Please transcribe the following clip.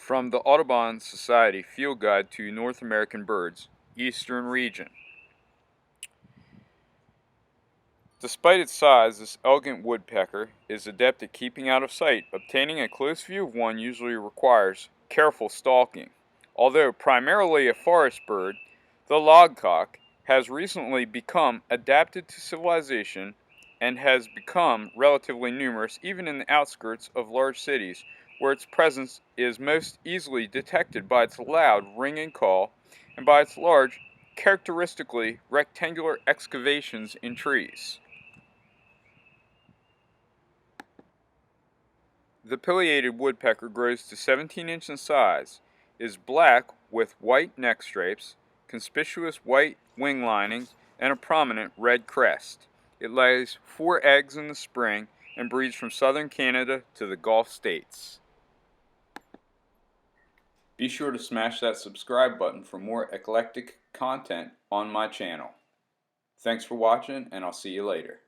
From the Audubon Society Field Guide to North American Birds, Eastern Region. Despite its size, this elegant woodpecker is adept at keeping out of sight. Obtaining a close view of one usually requires careful stalking. Although primarily a forest bird, the logcock has recently become adapted to civilization and has become relatively numerous even in the outskirts of large cities, where its presence is most easily detected by its loud ringing call and by its large, characteristically rectangular excavations in trees. The pileated woodpecker grows to 17 inches in size, is black with white neck stripes, conspicuous white wing linings, and a prominent red crest. It lays 4 eggs in the spring and breeds from southern Canada to the Gulf states. Be sure to smash that subscribe button for more eclectic content on my channel. Thanks for watching, and I'll see you later.